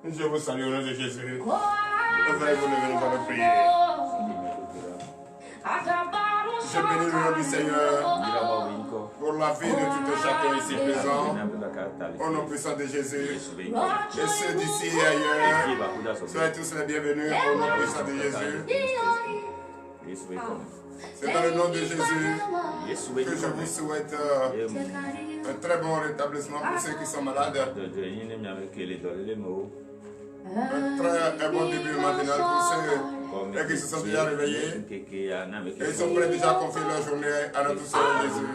Je vous salue au nom de Jésus. Veuillez vous lever, nous allons prier. Je bénis le nom du Seigneur pour la vie de tout un chacun ici présent. Au nom puissant de Jésus. Et ceux d'ici et ailleurs, soyez tous les bienvenus au nom puissant de Jésus. C'est dans le nom de Jésus que je vous souhaite un très bon rétablissement pour ceux qui sont malades. Un très bon début matinal pour ceux qui se sont déjà réveillés et ils sont prêts déjà à confier leur journée à notre Seigneur Jésus.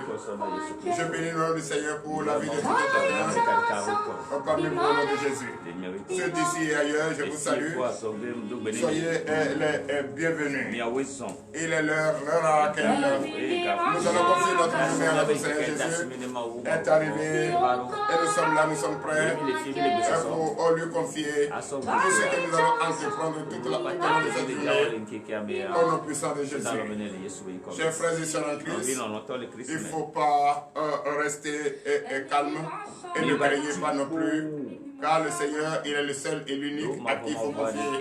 Je bénis le nom du Seigneur pour la vie de tout le chacun. Parmi vous au nom de Jésus. Ceux d'ici et ailleurs, je vous salue. Soyez les bienvenus. Il est l'heure à laquelle nous allons confier notre journée à notre Seigneur Jésus. Est arrivé et nous sommes là, nous sommes prêts pour lui confier tout ce que nous allons entreprendre toute la partie de cette journée au nom puissant de Jésus. Chers frères et sœurs en Christ, il ne faut pas rester calme et ne craignez pas non plus, car le Seigneur, il est le seul et l'unique à qui il faut confier.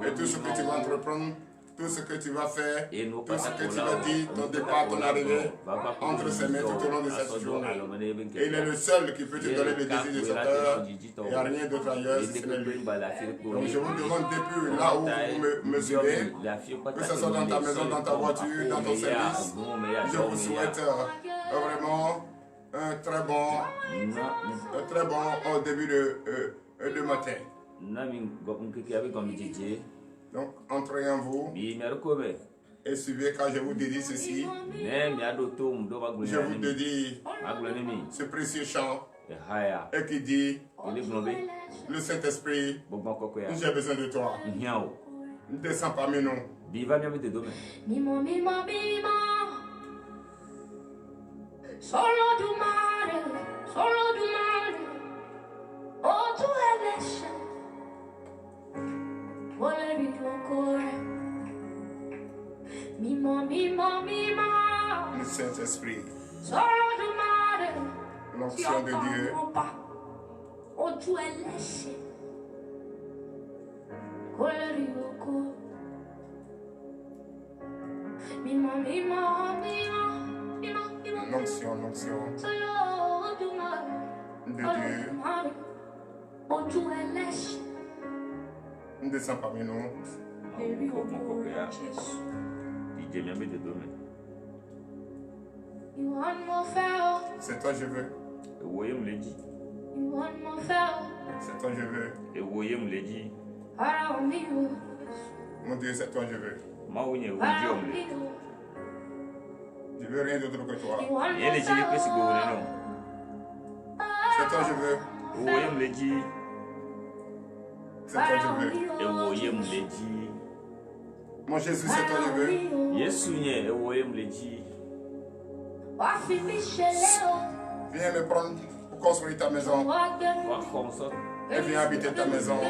Et tout ce que tu vas entreprendre, tout ce que tu vas faire, tout ce que tu vas dire, ton départ, ton arrivée, entre ses mains tout au long de cette journée. Et il est le seul qui peut te donner le désir de son cœur. Il n'y a rien d'autre ailleurs si ce n'est lui. Donc je vous demande depuis là où vous me suivez, que ce soit dans ta maison, dans ta voiture, dans ton service, je vous souhaite vraiment un très bon début de matin. Donc, entrez en vous et suivez quand je vous dédie ceci. Je vous dédie ce précieux chant et qui dit le Saint-Esprit, j'ai besoin de toi. Descends parmi nous. Solo du mare, oh tu eresce. Volevi il tuo cuore, mimo. Le Saint-Esprit, l'onction de Dieu, oh tu eresce. Volevi il tuo cuore, mimo. L'onction de Dieu, oh tu eresce. Descends parmi nous. C'est toi je veux. C'est toi je veux. Mon Dieu, c'est toi je veux. Je veux rien d'autre que toi. C'est toi je veux. C'est toi je veux. Mon Jésus, c'est toi je veux. Viens me prendre pour construire ta maison. Et viens habiter ta maison.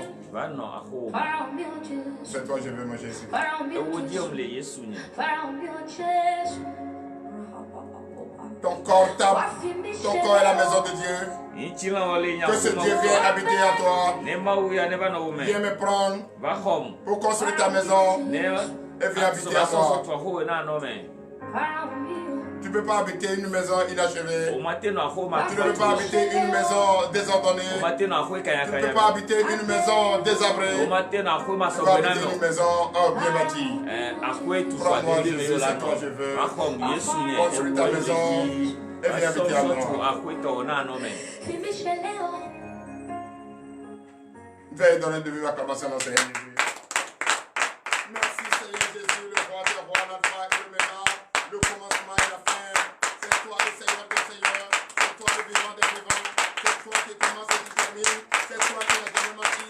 C'est toi je veux, mon Jésus. Ton corps est la maison de Dieu. Que ce Dieu vienne habiter en toi. Viens me prendre pour construire ta maison et viens habiter en toi. Tu ne peux pas habiter une maison inachevée. Tu ne peux pas habiter une maison désordonnée. Tu ne peux pas habiter une maison désabrée. Tu peux habiter une maison bien bâtie. Prends-moi Jésus, c'est toi je veux. Construis ta maison et viens habiter à moi. Veuillez donner de vive acclamation à Seigneur Jésus. Merci Seigneur Jésus, le roi des rois, l'alpha et l'oméga, le commencement et la fin. C'est toi le Seigneur des seigneurs, c'est toi le vivant des vivants, c'est toi qui commence et qui termine, c'est toi qui n'as jamais menti,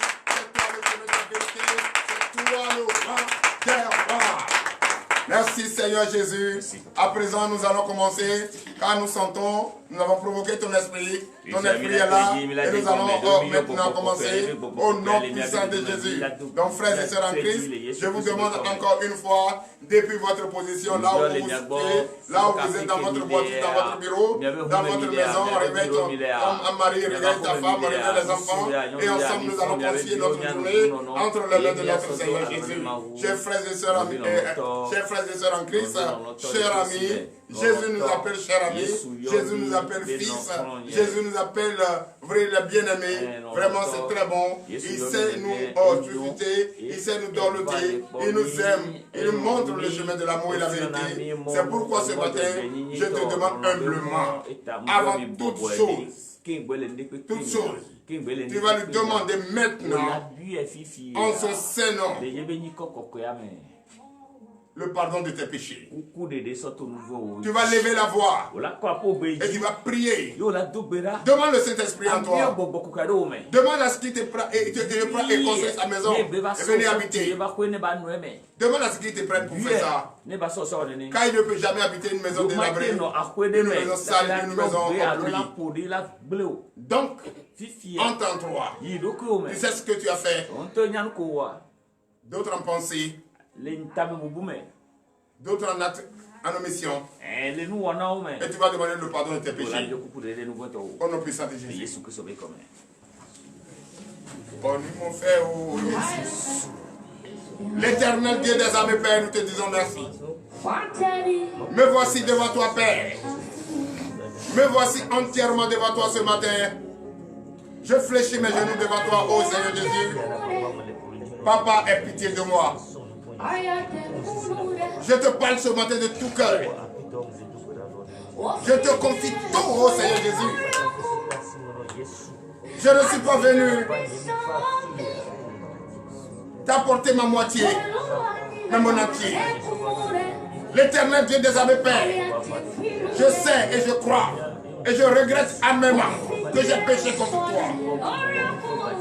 Seigneur Jésus, à présent nous allons commencer, car nous sentons, nous avons provoqué ton esprit est là, et nous allons maintenant commencer au nom puissant de Jésus. Donc frères et sœurs en Christ, je vous demande encore une fois, depuis votre position, là où vous êtes, dans votre voiture, dans votre bureau, dans votre maison, réveille ton mari, réveille ta femme, réveille les enfants, et ensemble nous allons confier notre journée entre les mains de notre Seigneur Jésus. Chers frères et sœurs en Christ, chers amis, Jésus nous appelle chers amis, Jésus nous appelle fils, Jésus nous appelle vrai le bien-aimé. Vraiment c'est très bon. Il sait nous susciter, il sait nous dorloter, il nous aime, il nous montre le chemin de l'amour et la vérité. C'est pourquoi ce matin, je te demande humblement, avant toute chose, tu vas lui demander maintenant, en son Saint-Nom, le pardon de tes péchés. Tu vas lever la voix et tu vas prier. Demande le Saint-Esprit en toi. Demande à ce qu'il te prenne et construise sa maison et venir habiter. Demande à ce qu'il te prenne pour faire ça. Car il ne peut jamais habiter une maison délabrée, une maison sale, une maison emplie. Donc, entends-toi. Tu sais ce que tu as fait. D'autres en pensée. D'autres en acte, en omission. Et tu vas demander le pardon de tes péchés. Au nom puissant de Jésus. Bon, mon frère, l'Éternel Dieu des armées, Père, nous te disons merci. Me voici devant toi, Père. Me voici entièrement devant toi ce matin. Je fléchis mes genoux devant toi, ô Seigneur Jésus. Papa, aie pitié de moi. Je te parle ce matin de tout cœur. Je te confie tout, ô Seigneur Jésus. Je ne suis pas venu t'apporter ma moitié, mais mon entier. L'Éternel Dieu des armées, Père, je sais et je crois et je regrette amèrement que j'ai péché contre toi.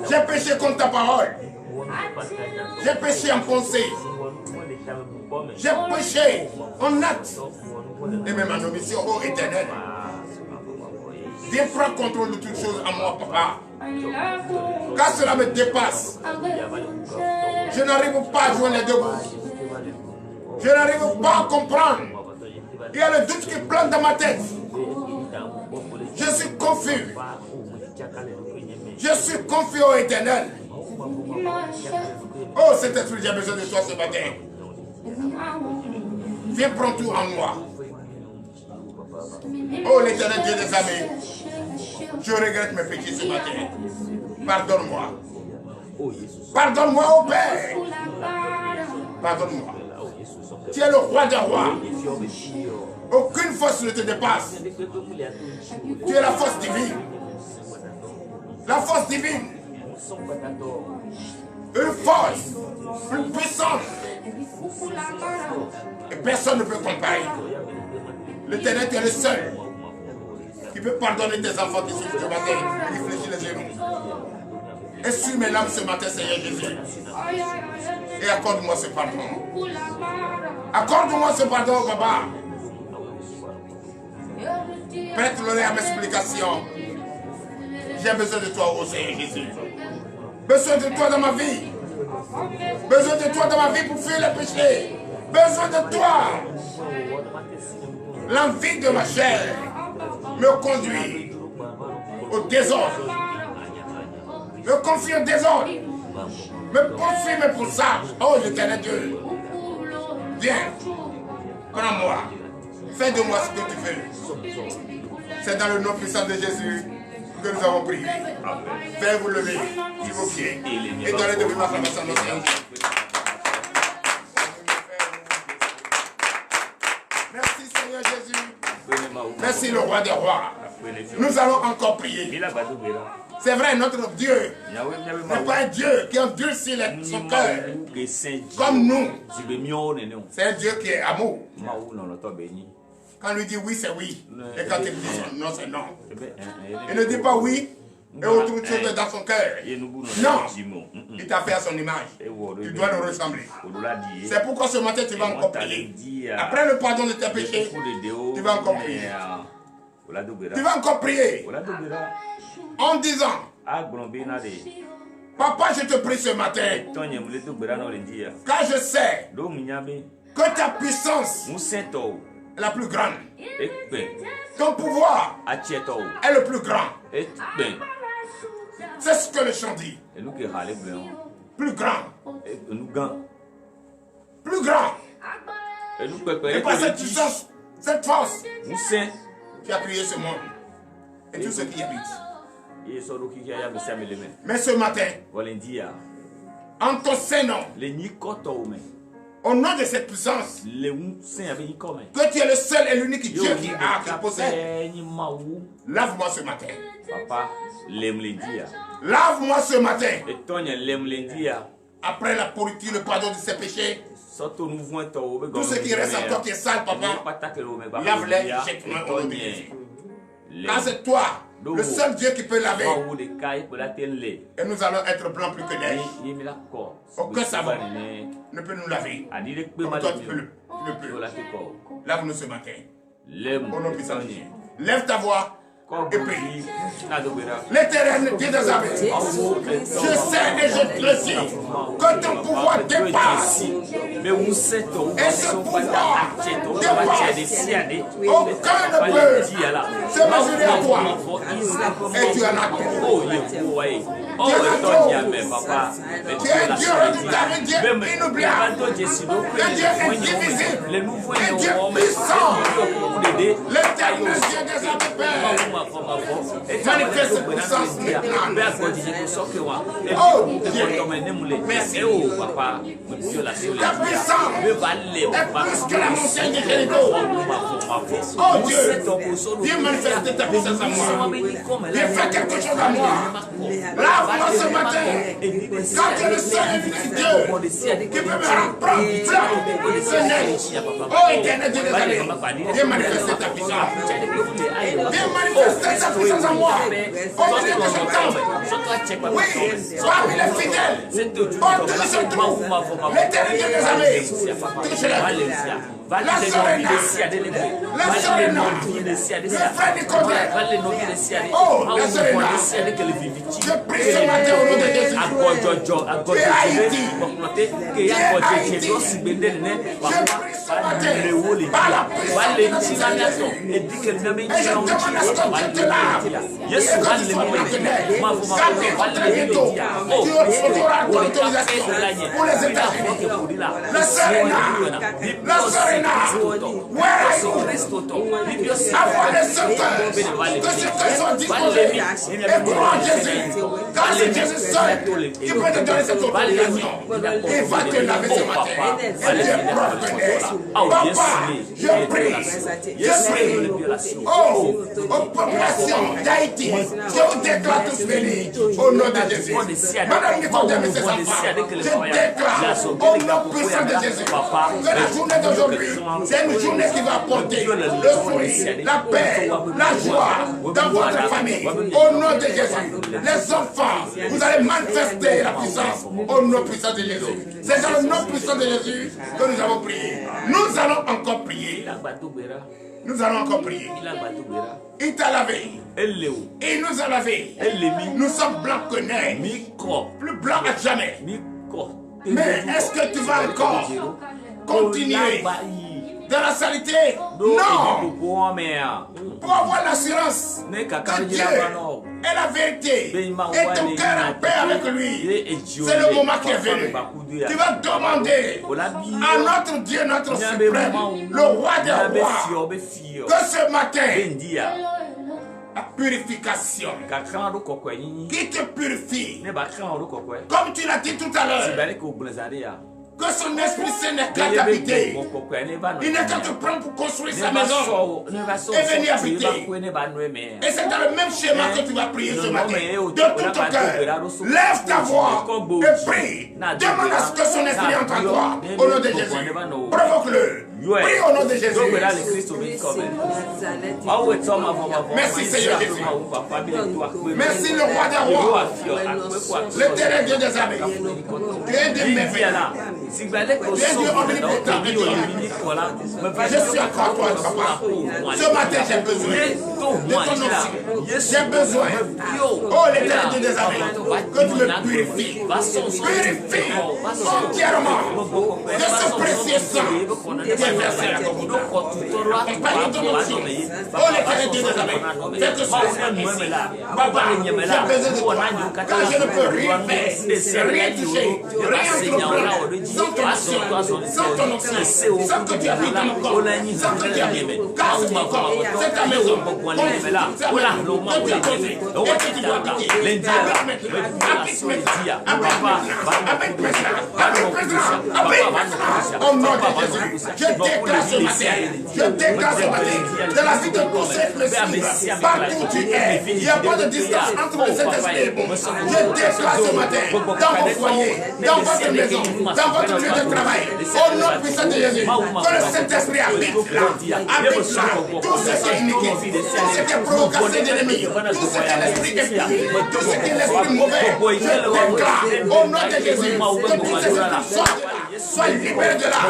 J'ai péché contre ta parole. J'ai péché en pensée. J'ai péché en acte et même en omission, ô Éternel. Viens prendre contrôle de toutes choses en moi, Papa. Car cela me dépasse. Je n'arrive pas à joindre les deux bouts. Je n'arrive pas à comprendre. Il y a le doute qui plante dans ma tête. Je suis confus. Je suis confus, ô Éternel. Oh, Saint-Esprit, j'ai besoin de toi ce matin. Viens prendre tout en moi. Oh, l'Éternel Dieu des armées, je regrette mes péchés ce matin. Pardonne-moi. Pardonne-moi, ô Père. Pardonne-moi. Tu es le roi des rois. Aucune force ne te dépasse. Tu es la force divine. La force divine. Une force, une puissance. Et personne ne peut comparer. L'Éternel, tu es le seul qui peut pardonner tes enfants qui souffrent ce matin, qui fléchissent les genoux. Essuie mes larmes ce matin, Seigneur Jésus. Et accorde-moi ce pardon. Accorde-moi ce pardon, Papa. Prête l'oreille à mes explications. J'ai besoin de toi, ô Seigneur Jésus. Besoin de toi dans ma vie. Besoin de toi dans ma vie pour fuir les péchés. Besoin de toi. L'envie de ma chair me conduit au désordre. Me confie au désordre. Me poursuit mes poursages. Oh, l'Éternel Dieu. Viens. Prends-moi. Fais de moi ce que tu veux. C'est dans le nom puissant de Jésus que nous avons prié. Faites vous lever, s'il vous plaît, et donnez de vous acclamation à notre Seigneur. Merci Seigneur Jésus. Merci le roi des rois. Nous allons encore prier. C'est vrai, notre Dieu n'est pas un Dieu qui endurcit son cœur comme nous. C'est un Dieu qui est amour. Quand il lui dit oui, c'est oui. Et quand il dit non, c'est non. Il ne dit pas oui et autre chose dans son cœur. Non, il t'a fait à son image. Tu dois le ressembler. C'est pourquoi ce matin tu vas encore prier. Après le pardon de tes péchés, tu vas encore prier. Tu vas encore prier en disant, Papa, je te prie ce matin, car je sais que ta puissance est la plus grande. Ton pouvoir est le plus grand. C'est ce que le chant dit. Plus grand. Plus grand. Et par cette puissance, cette force, qui a créé ce monde et tout ce qui habite. Mais ce matin, en ton Saint-Nom, au nom de cette puissance, que tu es le seul et l'unique Dieu qui possède, lave-moi ce matin. Lave-moi ce matin. Après la pourriture, le pardon de ses péchés, tout ce qui reste encore qui est sale, papa, lave-les, jette-moi au nom de Jésus. Car c'est toi, le seul Dieu qui peut laver. Et nous allons être blancs plus que neige. Aucun savon ne peut nous laver. Comme toi, tu peux. Lave-nous ce matin. Au nom puissant de Dieu. Lève ta voix et prie. L'Éternel Dieu des armées, je sais et je le dis que ton pouvoir dépasse. Et ce pouvoir dépasse. Aucun ne peut se mesurer à toi. Et tu en as tout. Tu es Dieu redoutable, Dieu inoubliable, Dieu indivisible, Dieu puissant, l'Éternel Dieu des armées, Père. Manifeste cette puissance maintenant. Oh Dieu, merci. Ta puissance est plus que la montagne de Jéricho. Oh Dieu, viens manifester ta puissance à moi. Viens faire quelque chose à moi. Lave-moi ce matin. Quand tu es le seul et l'unique Dieu qui peut me reprendre oh Éternel Dieu des armées, viens manifester ta puissance. Viens manifester ta puissance à moi. Oh Dieu que je t'aime. Oui, parmi les fidèles. Oh Dieu je trouve. L'Éternel Dieu des armées. Touche-les. La Sorena, la Sorena, le frère Nicodème. Oh, la Sorena, je prie ce matin au nom de Jésus. Tu es Haïti. Tu es Haïti. Je prie ce matin par la puissance de Jésus. Et je demande à ce que Dieu te lave. Et que tu sois partenaire. Quand tu es bientôt, tu auras l'autorisation pour les États-Unis. La Sorena, la Sorena. Where are you? Avoir les secteurs, que ce que soit disponible et croire en Jésus. Car c'est Jésus seul qui peut te donner cette autorisation. Il va te laver ce matin. Et Dieu prospère. Papa, je prie. Oh, aux populations d'Haïti, je vous déclare tous bénis au nom de Jésus. Madame Nicodème et ses enfants, je déclare au nom puissant de Jésus que la journée d'aujourd'hui, c'est une journée qui va apporter le sourire, la paix, la joie dans votre famille. Au nom de Jésus, les enfants, vous allez manifester la puissance au nom puissant de Jésus. C'est dans le nom puissant de Jésus que nous avons prié. Nous allons encore prier. Nous allons encore prier. Il t'a lavé. Il nous a lavé. Nous sommes blancs que neige. Plus blancs à jamais. Mais est-ce que tu vas encore continuer dans la saleté? Non. Pour avoir l'assurance que Dieu est la vérité et ton cœur en paix avec lui, c'est le moment qui est venu. Tu vas demander à notre Dieu, notre suprême, le roi des rois, que ce matin, la purification qui te purifie, comme tu l'as dit tout à l'heure, que son esprit saint n'est qu'à t'habiter. Il n'est qu'à te prendre pour construire sa maison et venir habiter. Et c'est dans le même schéma que tu vas prier ce matin. De tout ton cœur, lève ta voix et prie. Demande à ce que son esprit entre en toi. Au nom de Jésus, provoque-le. Prie au nom de Jésus. Merci Seigneur Jésus. Merci le roi des rois. L'éternel Dieu des armées. Tu es Dieu merveilleux. Tu es Dieu omnipotent. Je suis encore toi, papa. Ce matin, j'ai besoin de ton onction. J'ai besoin, oh l'éternel Dieu des armées, que tu me purifies. Purifie entièrement de ce précieux sang qui est versé à ton bout. Accompagne ton onction. Oh l'éternel Dieu des armées, fais que ce soit ici. Papa, j'ai besoin de toi. Quand je ne peux rien faire, rien toucher, rien entreprendre, sans ton onction, sans ton onction, sans que tu habites dans mon corps, sans que tu habites, casse mon corps, c'est ta maison, que tu dois habiter. Au nom de Jésus, je déclare ce matin, de la vie de tous ceux qui me suivent, partout où tu es, il n'y a pas de distance entre le Saint-Esprit et moi. Je déclare ce matin, dans vos foyers, dans votre maison, dans votre lieu de travail, au nom puissant de Jésus, que le Saint-Esprit habite là, tout ce qui est iniquité, tout ce qui est provocation d'ennemis, tout ce qui est l'esprit impie, tout ce qui est l'esprit mauvais, je déclare au nom de Jésus, que tous ces esprits soient libérés de là,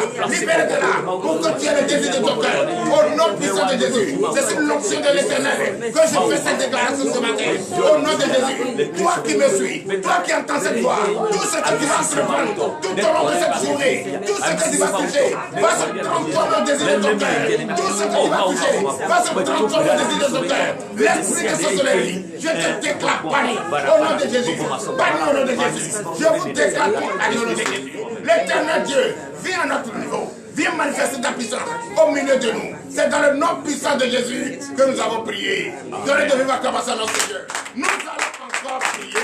pour que tu aies le désir de ton cœur, au nom puissant de Jésus. C'est sur l'onction de l'Éternel que je fais cette déclaration ce matin, au nom de Jésus. Toi qui me suis, toi qui entends cette voix, tout ce que tu vas entreprendre tout au long de cette journée, tout ce que tu vas toucher, va se transformer au désir de ton cœur, tout ce que tu vas toucher, va se transformer au désir de ton cœur. L'esprit de sorcellerie, je te déclare banni au nom de Jésus, banni au nom de Jésus. Je vous déclare banni au nom de Jésus. L'éternel Dieu, viens à notre niveau, viens manifester ta puissance au milieu de nous. C'est dans le nom puissant de Jésus que nous avons prié. Donnez de vivre acclamation à notre Seigneur. Nous allons encore prier.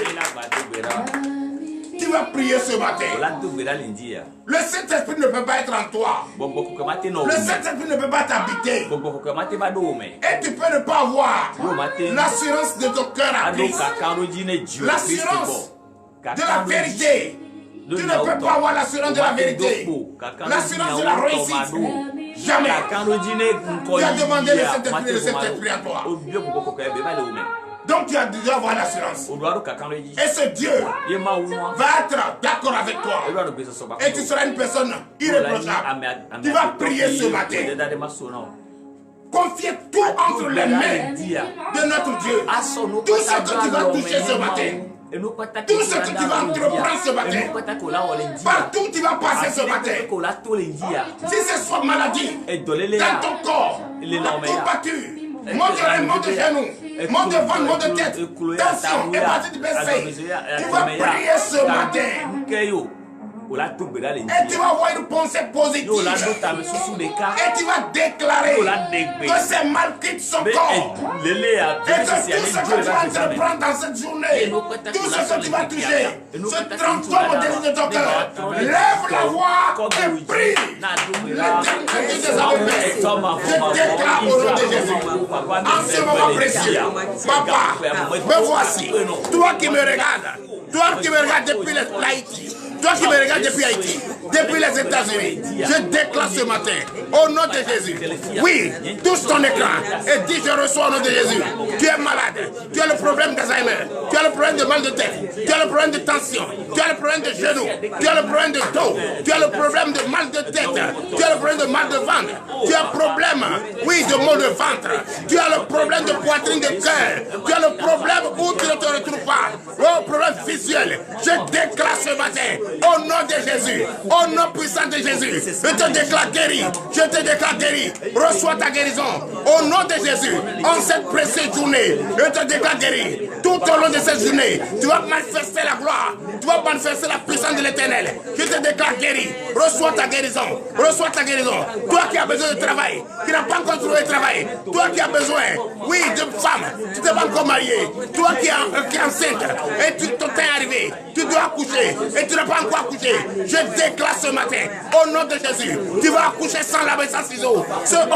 Tu vas prier ce matin. Le Saint-Esprit ne peut pas être en toi. Le Saint-Esprit ne peut pas t'habiter. Et tu peux ne pas avoir l'assurance de ton cœur à Christ. L'assurance de la vérité. Tu ne peux pas avoir l'assurance de la vérité. L'assurance de la réussite. Jamais. Tu as demandé le Saint-Esprit à toi. Donc tu as dû avoir l'assurance. Et ce Dieu va être d'accord avec toi. Et tu seras une personne irréprochable. Tu vas prier ce matin. Confiez tout entre les mains de notre Dieu. Tout ce que tu vas toucher ce matin. Tout ce que tu vas entreprendre ce matin, partout où tu vas passer ce matin, si c'est soit maladie, dans ton corps, tout battu, monte de genoux, monte de ventre, monte de tête, tension, hépatite B, tu vas prier ce matin. Et tu vas avoir une pensée positive. Et tu vas déclarer que ces mal quittent son corps. Et que tout ce que tu vas entreprendre dans cette journée, tout ce que tu vas toucher, se transforme au désir de ton cœur. Lève la voix et prie. Je déclare au nom de Jésus. En ce moment précieux, papa, me voici. Toi qui me regardes. Toi qui me regardes depuis l'Haïti. Toi qui me regardes depuis Haïti, depuis les États-Unis, je déclare ce matin, au nom de Jésus, oui, touche ton écran et dis je reçois au nom de Jésus. Tu es malade, tu as le problème d'Alzheimer, tu as le problème de mal de tête, tu as le problème de tension, tu as le problème de genoux, tu as le problème de dos, tu as le problème de mal de tête, tu as le problème de mal de ventre, tu as le problème, oui, de mal de ventre, tu as le problème de poitrine de cœur, tu as le problème où tu ne te retrouves pas, oh, problème visuel. Je déclare ce matin, au nom de Jésus, au nom puissant de Jésus, je te déclare guéri, je te déclare guéri, reçois ta guérison, au nom de Jésus, en cette précieuse journée, je te déclare guéri, tout au long de cette journée, tu vas manifester la gloire, tu vas manifester la puissance de l'Éternel, je te déclare guéri, reçois ta guérison, toi qui as besoin de travail, qui n'as pas encore trouvé de travail, toi qui as besoin, oui, de femme, tu t'es pas encore marié, toi qui es enceinte, et ton temps est arrivé, tu dois accoucher, et tu n'as pas encore accouché, je déclare ce matin, au nom de Jésus, tu vas accoucher sans laver, sans ciseaux.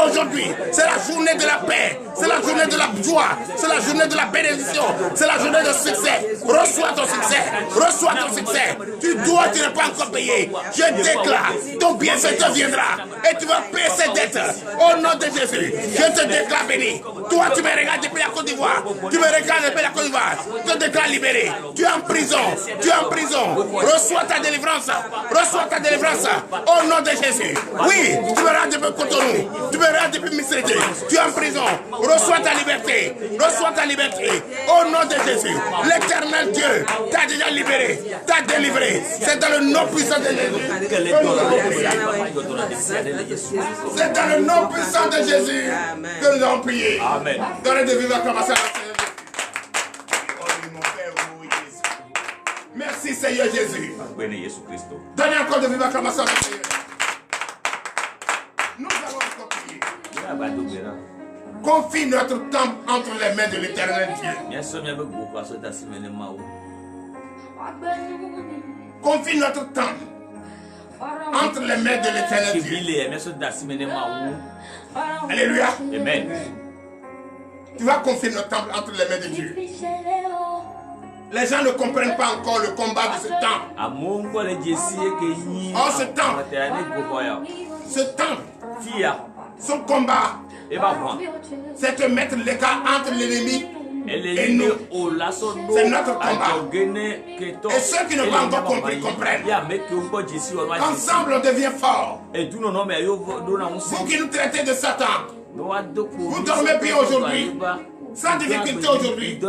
Aujourd'hui, c'est la journée de la paix, C'est la journée de la joie. C'est la journée de la bénédiction. C'est la journée de succès. Reçois ton succès. Reçois ton succès. Tu dois, tu n'es pas encore payé. Je déclare, ton bienfaiteur viendra et tu vas payer ses dettes. Au nom de Jésus, je te déclare béni. Toi, tu me regardes depuis la Côte d'Ivoire. Tu me regardes depuis la Côte d'Ivoire. Je te déclare libéré. Tu es en prison. Tu es en prison. Reçois ta délivrance. Reçois ta délivrance. Au nom de Jésus. Oui, tu me regardes depuis Cotonou. Tu me regardes depuis Missété. Tu es en prison. Reçois ta liberté. Reçois ta liberté. Au nom de Jésus. L'éternel Dieu t'a déjà libéré. T'a délivré. C'est dans le nom puissant de Jésus. C'est dans le nom puissant de Jésus que nous avons prié. Amen. Donnez de vivre acclamations à Seigneur. Merci Seigneur Jésus. Donnez encore de vivre acclamations à Seigneur. Nous allons encore prier. Confie notre temple entre les mains de l'éternel Dieu. Confie notre temple entre les mains de l'éternel Dieu. Alléluia. Amen. Tu vas confier notre temple entre les mains de Dieu. Les gens ne comprennent pas encore le combat de ce temple. Oh, ce temple, son combat, c'est de mettre l'écart entre l'ennemi et nous. C'est notre combat. Et ceux qui n'ont pas encore compris comprennent. Ensemble, on devient fort. Vous qui nous traitez de Satan, vous dormez bien aujourd'hui, sans difficulté aujourd'hui.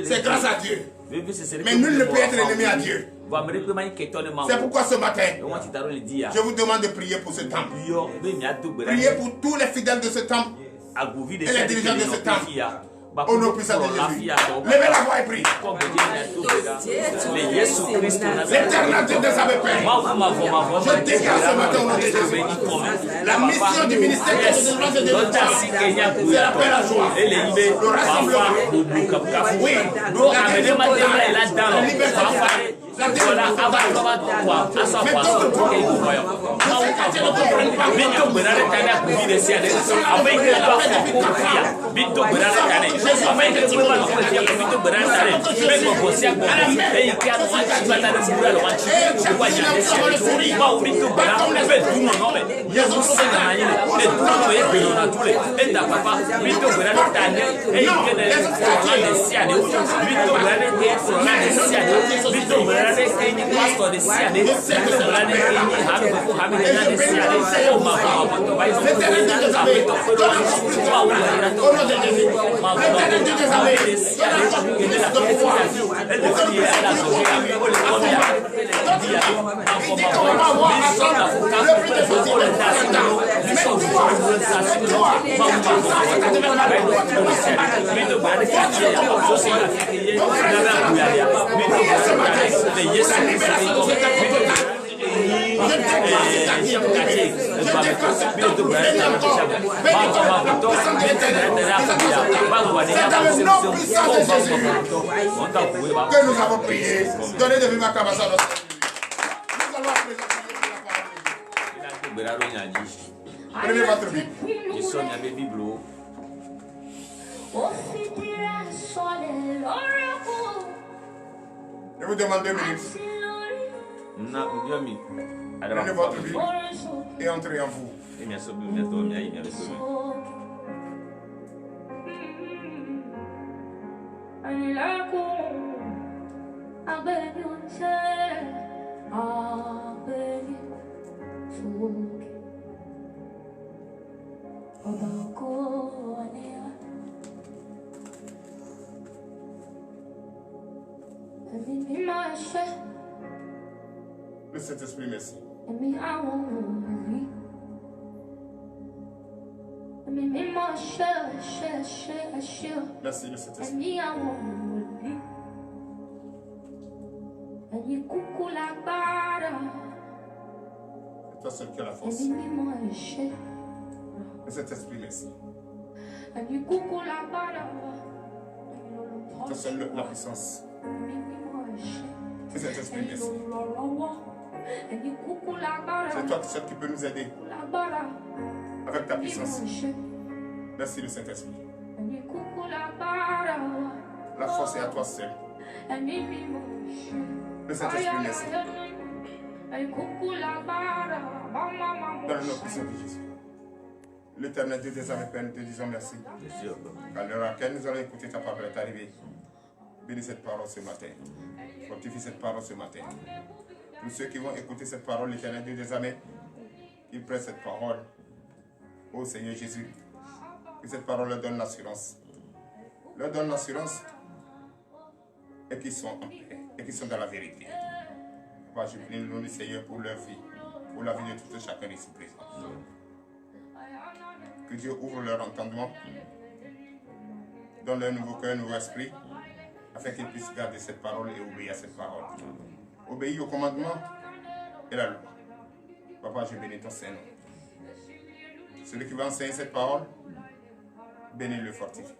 C'est grâce à Dieu. Mais nul ne peut être ennemi à Dieu. C'est pourquoi ce matin, je vous demande de prier pour ce temple. Priez pour tous les fidèles de ce temple et les dirigeants de ce temple. Au nom puissant de Jésus. Levez la voix et priez. L'éternel Dieu des avait payé. Je déclare ce matin au nom de Jésus. La mission du ministère de délivrance et de délivrance, c'est la paix, la joie, le rassemblement. Oui, la liberté. La que nous avons prié. Donnez de vivre acclamation à notre Dieu. Nous allons présenter la parole de Dieu. Prenez votre Bible. Je vous demande 2 minutes. Prenez votre Bible et entrez en vous. Le Saint-Esprit, merci. Merci, le Saint-Esprit. C'est toi seul qui as la force. Le Saint-Esprit, merci. C'est toi seul la puissance. Le Saint-Esprit, merci. C'est toi seul qui peux nous aider avec ta puissance. Merci le Saint-Esprit. La force est à toi seul. Le Saint-Esprit merci. Dans le nom puissant de Jésus. L'Éternel Dieu des armées, Père, nous te disons merci. À l'heure à laquelle nous allons écouter ta parole est arrivée. Bénis cette parole ce matin. Fortifie cette parole ce matin. Tous ceux qui vont écouter cette parole, l'Éternel Dieu des armées, qu'ils prennent cette parole. Ô Seigneur Jésus, que cette parole leur donne l'assurance. Leur donne l'assurance et qu'ils sont en paix, et qu'ils sont dans la vérité. Papa, je prie le nom du Seigneur pour leur vie, pour la vie de tout chacun ici présent. Que Dieu ouvre leur entendement, donne leur nouveau cœur, un nouveau esprit, afin qu'ils puissent garder cette parole et obéir à cette parole. Obéir au commandement et la loi. Papa, je bénis ton Saint-Nom. Celui qui va enseigner cette parole, bénis-le, fortifie.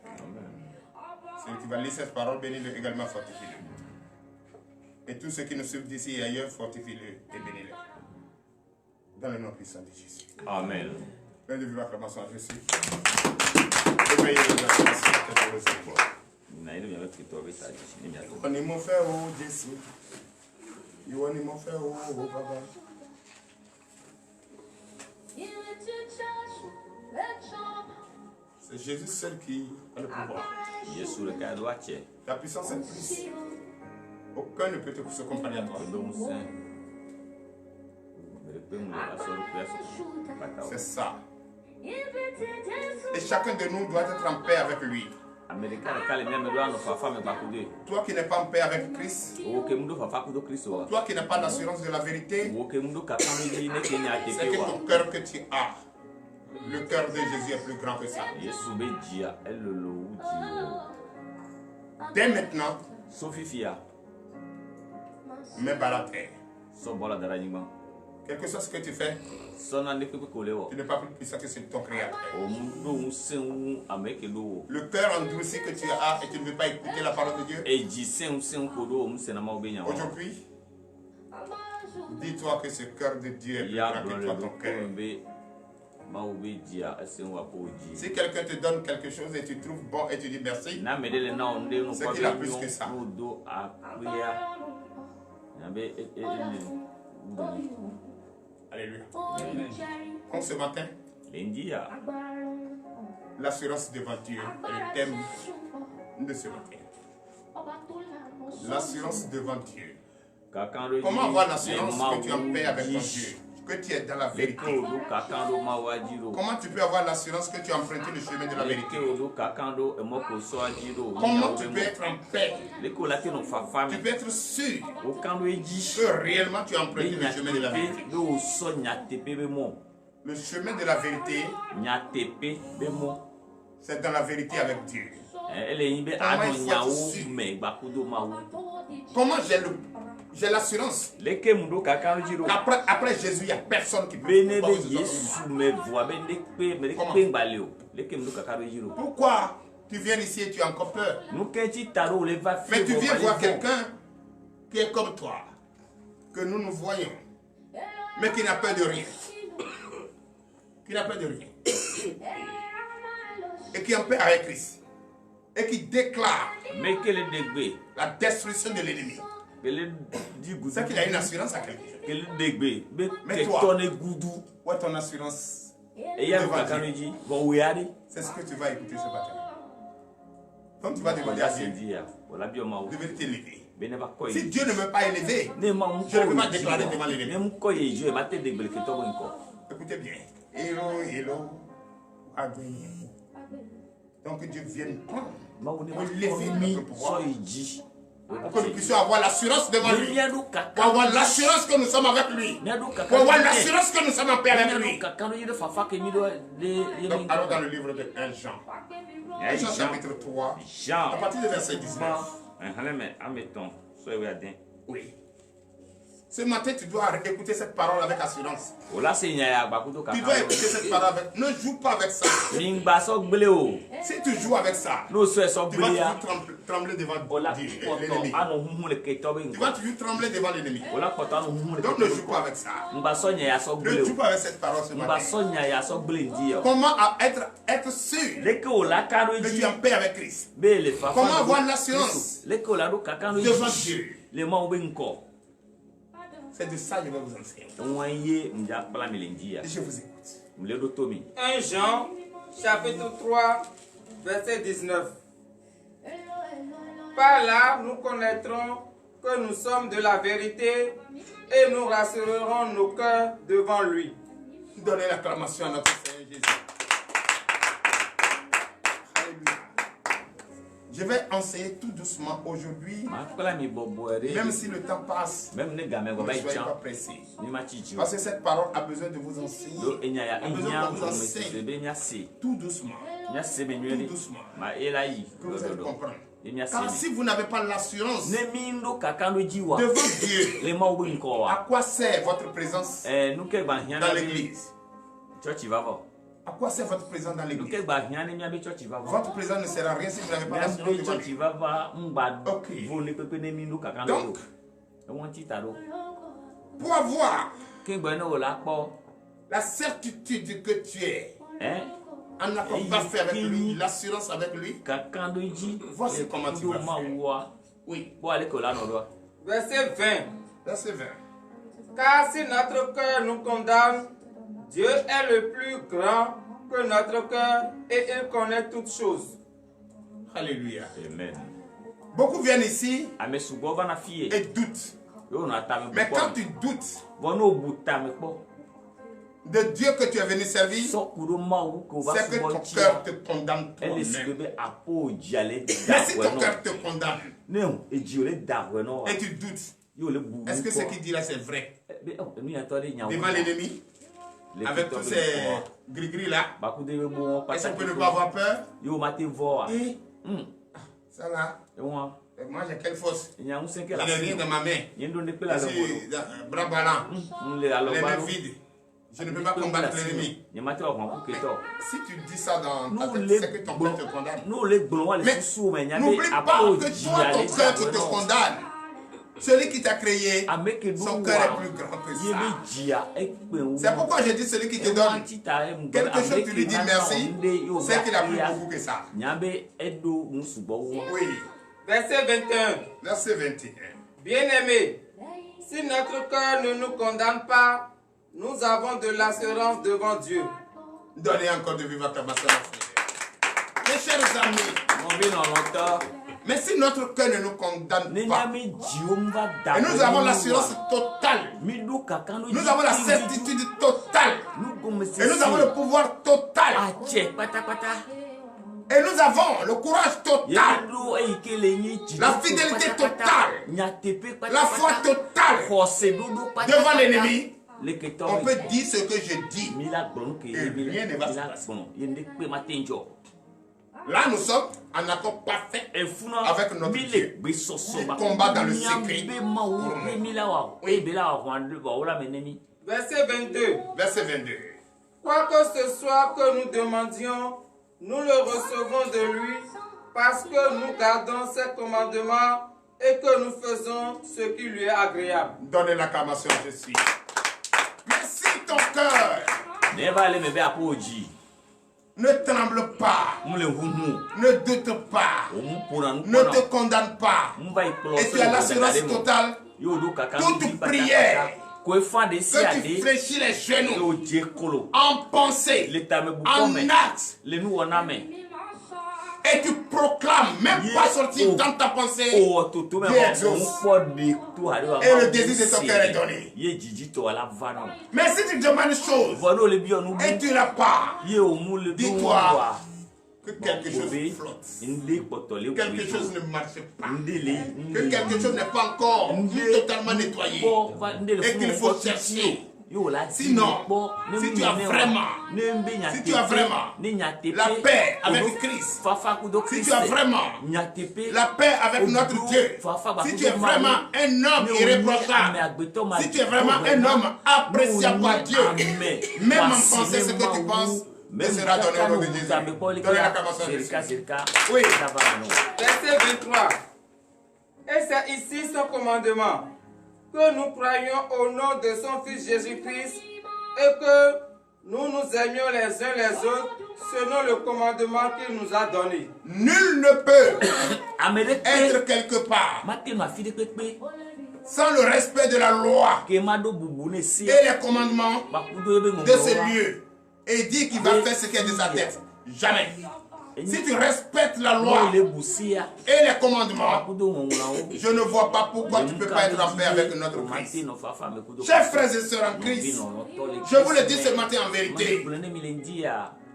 Celui qui va lire cette parole, bénis-le également, fortifie-le. Et tous ceux qui nous suivent d'ici et ailleurs, fortifie-le et bénis-le. Dans le nom puissant de Jésus. Amen. Un de vive acclamation à Jésus. Éveillez les acclamations pour les espoirs. On est mon frère, oh Jésus. On est mon frère, oh Baba. C'est Jésus seul qui a le pouvoir. La puissance est plus. Aucun ne peut se comparer à toi. C'est ça. Et chacun de nous doit être en paix avec lui. Toi qui n'es pas en paix avec Christ, toi qui n'as pas l'assurance de la vérité, c'est que ton cœur que tu as, le cœur de Jésus est plus grand que ça. Dès maintenant, mets bas la terre. Quelque chose que tu fais, tu n'es pas plus puissant que ton créateur. Le cœur endurci que tu as et tu ne veux pas écouter la parole de Dieu. Aujourd'hui, dis-toi que ce cœur de Dieu est plus grand que toi, ton cœur. Si quelqu'un te donne quelque chose et tu trouves bon et tu dis merci, c'est qu'il a plus que ça. Alléluia. Comme ce matin, l'assurance devant Dieu est le thème de ce matin. L'assurance devant Dieu. Comment avoir l'assurance que tu es en paix avec ton Dieu, que tu es dans la vérité? Comment tu peux avoir l'assurance que tu as emprunté le chemin de la vérité? Comment tu peux être en paix? Tu peux être sûr que réellement tu as emprunté le chemin de la vérité. Le chemin de la vérité, c'est dans la vérité avec Dieu. Comment j'ai l'assurance qu'après Jésus, il n'y a personne qui peut Pourquoi tu viens ici et tu as encore peur? Mais tu viens voir quelqu'un qui est comme toi, que nous voyons, mais qui n'a peur de rien. Qui n'a peur de rien. Et qui est en paix avec Christ. Et qui déclare la destruction de l'ennemi. C'est qu'il a une assurance à quelqu'un. Mais toi, où est ton assurance devant Dieu? C'est ce que tu vas écouter ce matin. Comme tu vas demander à Dieu de venir t'élever. Si Dieu ne veut pas élever, je ne peux pas déclarer devant l'ennemi. Écoutez bien. Hello, Adonai. Donc que Dieu vienne prendre, élever notre pouvoir, pour que nous puissions avoir l'assurance devant lui, pour avoir l'assurance que nous sommes avec lui, pour avoir l'assurance que nous sommes en paix avec lui. Donc allons dans le livre de 1 Jean. 1 Jean chapitre 3, à partir du verset 19. Oui. Ce matin, tu dois écouter cette parole avec assurance. Tu dois écouter cette parole avec... Ne joue pas avec ça. Si tu joues avec ça, tu vas toujours trembler devant l'ennemi. Tu vas toujours trembler devant l'ennemi. Donc ne joue pas avec ça. Ne joue pas avec cette parole ce matin. Comment être sûr que tu es en paix avec Christ? Comment avoir l'assurance devant Dieu? C'est de ça que je vais vous enseigner. Je vous écoute. 1 Jean, chapitre 3, verset 19. Par là, nous connaîtrons que nous sommes de la vérité et nous rassurerons nos cœurs devant lui. Donnez l'acclamation à notre Seigneur Jésus. Je vais enseigner tout doucement aujourd'hui, même si le temps passe, ne soyez pas pressés. Parce que cette parole a besoin de vous enseigner, a besoin de vous enseigner tout doucement, tout doucement, que vous allez comprendre. Car si vous n'avez pas l'assurance devant Dieu, à quoi sert votre présence dans l'église? À quoi sert votre présence dans l'église? Votre présence ne sert à rien si vous n'avez pas l'assurance devant Dieu. Donc, pour avoir la certitude que tu es en accord parfait avec lui, l'assurance avec lui, voici comment tu vas faire. Oui. Verset 20. Verset 20. Car si notre cœur nous condamne, Dieu est le plus grand que notre cœur et il connaît toutes choses. Alléluia. Amen. Beaucoup viennent ici et doutent. Mais quand tu doutes de Dieu que tu es venu servir, c'est que ton cœur te condamne toi-même. Mais si ton cœur te condamne et tu doutes, est-ce que ce qu'il dit là c'est vrai? Devant l'ennemi, avec tous ces gris-gris là, est-ce qu'on peut ne pas avoir peur? Et ça là, moi j'ai quelle force? Je n'ai rien dans ma main. Je suis bras ballants, les mains vides. Je ne peux pas combattre l'ennemi. Si tu dis ça dans ta tête, c'est que ton cœur te condamne. Mais n'oublie pas que toi, ton cœur qui te condamne, celui qui t'a créé, son cœur est plus grand que ça. C'est pourquoi je dis celui qui te donne quelque chose, tu lui dis merci, c'est qu'il a plus beaucoup que ça. Oui. Verset 21. Verset 21. Bien-aimés, si notre cœur ne nous condamne pas, nous avons de l'assurance devant Dieu. Donnez encore de vivre acclamation. Mes chers amis, mais si notre cœur ne nous condamne pas, et nous avons l'assurance totale, nous avons la certitude totale, et nous avons le pouvoir total, et nous avons le courage total, la fidélité totale, la foi totale devant l'ennemi. On peut dire ce que je dis et rien ne va se passer. Là, nous sommes en accord parfait avec notre Dieu. Il combat dans le secret. Verset 22. Verset 22. Quoi que ce soit que nous demandions, nous le recevons de lui parce que nous gardons ses commandements et que nous faisons ce qui lui est agréable. Donnez l'acclamation à Jésus. Mais si ton cœur ne tremble pas, ne doute pas, ne te condamne pas, et tu as l'assurance totale, toute prière que tu fléchis les genoux en pensée, en acte, et tu proclames, même pas sortir dans ta pensée, Dieu exauce. Et le désir de ton cœur est donné. Mais si tu demandes une chose et tu n'as pas, dis-toi que quelque chose flotte, quelque chose ne marche pas, que quelque chose n'est pas encore totalement nettoyé et qu'il faut chercher. Sinon, si tu as vraiment la paix avec Christ, si tu as vraiment la paix avec notre Dieu, si tu es vraiment un homme irréprochable, si tu es vraiment un homme appréciable par Dieu, même en penser ce que tu penses, ne sera donné au nom de Jésus. Donnez l'acclamation de Jésus. Oui. Verset 23. Et c'est ici son commandement, que nous croyions au nom de son Fils Jésus-Christ et que nous nous aimions les uns les autres selon le commandement qu'il nous a donné. Nul ne peut être quelque part sans le respect de la loi et les commandements de ce lieu et dit qu'il va faire ce qui est de sa tête. Jamais. Si tu respectes la loi et les commandements, je ne vois pas pourquoi tu ne peux pas être en paix avec notre Christ. Chers frères et sœurs en Christ, je vous le dis ce matin en vérité.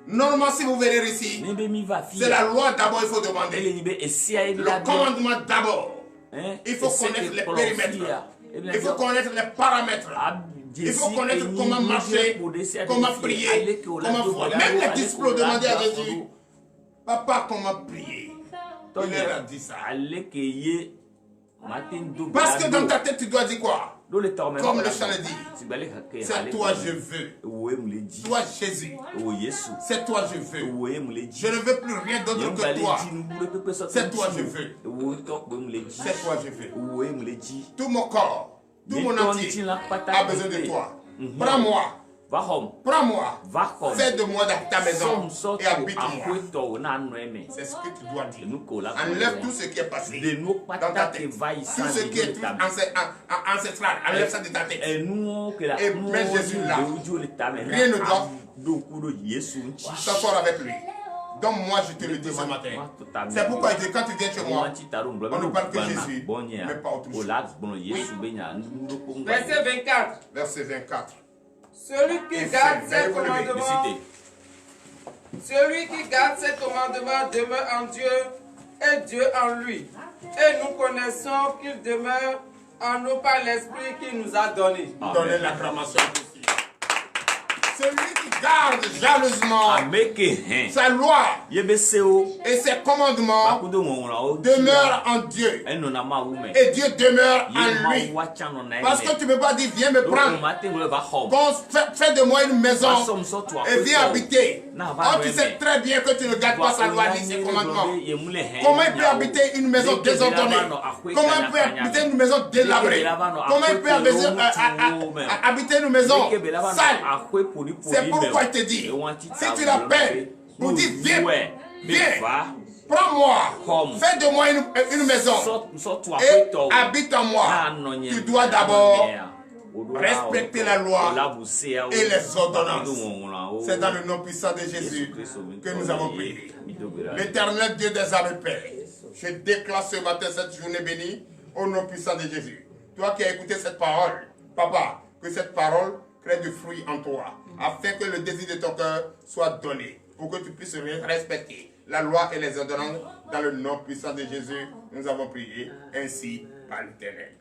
Normalement, si vous verrez ici, c'est la loi d'abord, il faut demander. Le commandement d'abord. Il faut connaître les périmètres. Il faut connaître les paramètres. Il faut connaître comment marcher, comment prier, comment voir. Même les disciples demandaient à Jésus, papa, comment prier? Il leur a dit ça. Parce que dans ta tête, tu dois dire quoi? Comme le chant le dit, c'est toi je veux. Toi Jésus, c'est toi je veux. Je ne veux plus rien d'autre que toi. C'est toi je veux. C'est toi je veux. Tout mon corps, tout mon entier a besoin de toi. Prends-moi. Prends-moi, fais de moi ta maison et habite-moi. C'est ce que tu dois dire. Enlève tout ce qui est passé dans ta tête. Tout ce qui est ancestral, enlève ça de ta tête. Et mets Jésus là. Rien ne doit s'asseoir avec lui. Donc moi je te le dis ce matin. C'est pourquoi quand tu viens chez moi, on ne parle que Jésus, mais pas autre chose. Oui. Verset 24. Verset 24. Celui qui garde ses commandements, demeure en Dieu et Dieu en lui. Et nous connaissons qu'il demeure en nous par l'Esprit qu'il nous a donné. Donnez l'acclamation aussi. Celui qui garde jalousement sa loi et ses commandements demeure en Dieu. Et Dieu demeure en lui. Parce que tu ne peux pas dire, viens me prendre. Fais de moi une maison et viens habiter. Oh, tu sais très bien que tu ne gardes pas sa loi ni ses commandements. Comment il peut habiter une maison désordonnée? Comment il peut habiter une maison délabrée? Comment il peut habiter une maison sale? C'est pourquoi il te dit, si tu l'appelles pour dire viens, prends-moi, fais de moi une maison et habite en moi. Tu dois d'abord respecter la loi et les ordonnances. C'est dans le nom puissant de Jésus que nous avons prié. L'Éternel Dieu des armées Père, je déclare ce matin cette journée bénie au nom puissant de Jésus. Toi qui as écouté cette parole, papa, que cette parole crée du fruit en toi, afin que le désir de ton cœur soit donné, pour que tu puisses respecter la loi et les ordonnances. Dans le nom puissant de Jésus, nous avons prié ainsi par l'Éternel.